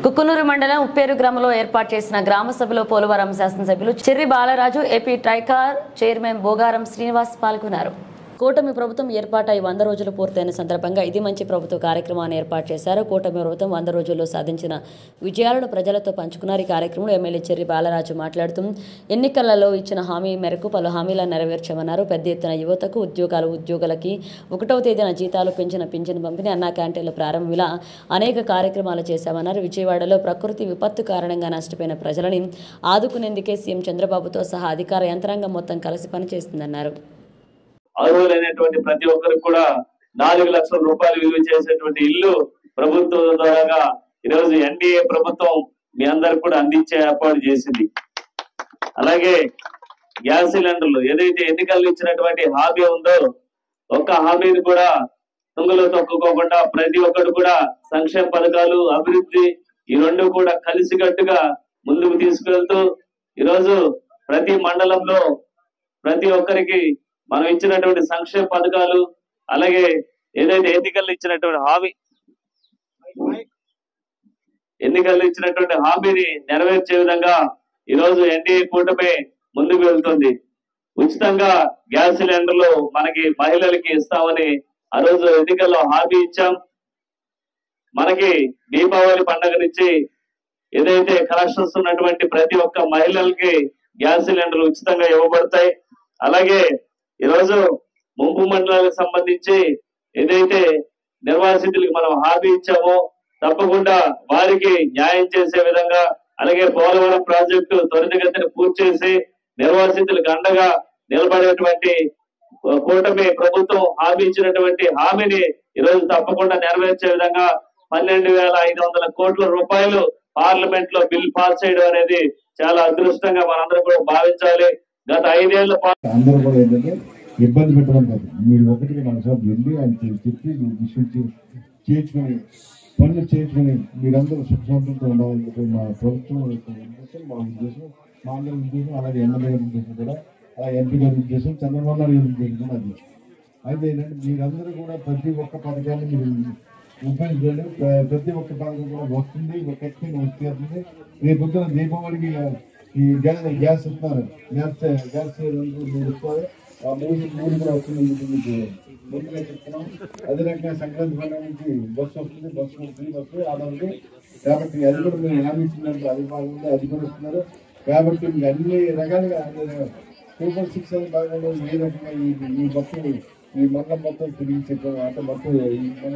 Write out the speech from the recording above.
కుకునూరు మండలం ఉప్పేరు గ్రామంలో ఏర్పాటు చేసిన గ్రామ సభలో పోలవరం శాసనసభ్యులు cherry Balaraju, AP TRICOR chairman Bogaram Srinivas పాల్గొన్నారు. కూటమి ప్రభుత్వం ఏర్పాటై 100 రోజులు పూర్తయిన సందర్భంగా ఇది మంచి ప్రభుత్వ కార్యక్రమాన్ని ఏర్పాటు చేశారు. కూటమి ప్రభుత్వం 100 రోజుల్లో సాధించిన విజయాలను ప్రజలతో పంచుకున్నారు. ఈ కార్యక్రమంలో ఎమ్మెల్యే చెర్రి బాలరాజు మాట్లాడుతూ ఎన్నికలలో ఇచ్చిన హామీ మేరకు పలు హామీలను నెరవేర్చామన్నారు. పెద్ద ఎత్తున యువతకు ఉద్యోగులకి 1వ తేదీన జీతాలు పెంచిన పింఛను పంపిణీ, అన్నా క్యాంటీన్ల ప్రారంభం ఇలా అనేక కార్యక్రమాలు చేశామన్నారు. విజయవాడలో ప్రకృతి విపత్తు కారణంగా నష్టపోయిన ప్రజలని ఆదుకునేందుకే సీఎం చంద్రబాబుతో సహా అధికార యంత్రాంగం మొత్తం కలిసి పనిచేస్తుందన్నారు. అర్హులైనటువంటి ప్రతి ఒక్కరికి కూడా 4 లక్షల రూపాయలు విలువ చేసేటువంటి ఇల్లు ప్రభుత్వం ద్వారా ఈరోజు ఎన్డీఏ ప్రభుత్వం మీ అందరికి కూడా అందించే ఏర్పాటు చేసింది. అలాగే గ్యాస్ సిలిండర్లు ఏదైతే ఎన్నికల్లో ఇచ్చినటువంటి హామీ ఉందో ఒక్క హామీని కూడా తుంగలో తొక్కుకోకుండా ప్రతి ఒక్కరు కూడా సంక్షేమ పథకాలు, అభివృద్ధి ఈ రెండు కూడా కలిసికట్టుగా ముందుకు తీసుకెళ్తూ ఈరోజు ప్రతి మండలంలో ప్రతి ఒక్కరికి మనం ఇచ్చినటువంటి సంక్షేమ పథకాలు, అలాగే ఏదైతే ఎన్నికల్లో ఇచ్చినటువంటి హామీని నెరవేర్చే విధంగా ఈరోజు ఎన్డీఏ కూటమి ముందుకు వెళ్తుంది. ఉచితంగా గ్యాస్ సిలిండర్లు మనకి మహిళలకి ఇస్తామని ఆ రోజు ఎన్నికల్లో హామీ ఇచ్చాం. మనకి దీపావళి పండుగ నుంచి ఏదైతే కనెక్షన్స్ ఉన్నటువంటి ప్రతి ఒక్క మహిళలకి గ్యాస్ సిలిండర్లు ఉచితంగా ఇవ్వబడతాయి. అలాగే ఈరోజు ముంపు మండలాలకు సంబంధించి ఏదైతే నిర్వాసితులకు మనం హామీ ఇచ్చామో తప్పకుండా వారికి న్యాయం చేసే విధంగా, అలాగే పోలవరం ప్రాజెక్టు త్వరితగతిని పూర్తి చేసి నిర్వాసితులకు అండగా నిలబడేటువంటి కూటమి ప్రభుత్వం హామీ ఇచ్చినటువంటి హామీని ఈరోజు తప్పకుండా నెరవేర్చే విధంగా 12,500 కోట్ల రూపాయలు పార్లమెంట్ లో బిల్ పాస్ చేయడం అనేది చాలా అదృష్టంగా మనందరం కూడా భావించాలి. గత 5 ఏళ్ల అందరూ కూడా ఏంటంటే ఇబ్బంది పెట్టడం కాదు, మీరు ఒకటికి 4 సార్లు వెళ్ళి ఆయన చెప్పి విషయం చేర్చుకొని పనులు చేర్చుకొని మీరందరూ సుఖశాంతంతో ఉండాలని చెప్పి మా ప్రభుత్వం ఉద్దేశం, మా ఉద్దేశం, మా అందరి ఉద్దేశం, అలాగే ఎమ్మెల్యే గారి ఉద్దేశం కూడా, అలాగే ఎంపీ గారి ఉద్దేశం, చంద్రబాబు నాయుడు గారి ఉద్దేశం కూడా అది. అయితే ఏంటంటే మీరందరూ కూడా ప్రతి ఒక్క పథకాన్ని మీరు ఉపయోగించండి. ప్రతి ఒక్క పథకం కూడా వస్తుంది, ఖచ్చితంగా వస్తుంది. రేపు పొద్దున దీపావళికి ఈ గ్యాస్ ఇస్తున్నారు, గ్యాస్ ఇస్తారు, ఆ మూడు కూడా వస్తుంది. ముందుగా చెప్తున్నాం. అదే రకంగా సంక్రాంతి పండుగ నుంచి బస్సు వస్తుంది, ఫ్రీ బస్సు ఆదానికి. కాబట్టి అది కూడా మేము హామీ ఇచ్చినట్టు అది బాగుంది, అది కూడా ఇస్తున్నారు. కాబట్టి మీకు అన్ని రకాలుగా సూపర్ 6 అని భాగంలో ఏ రకంగా ఈ మొత్తం ఈ మండలం మొత్తం తిరిగి చెప్పాము. అంటే మొత్తం మన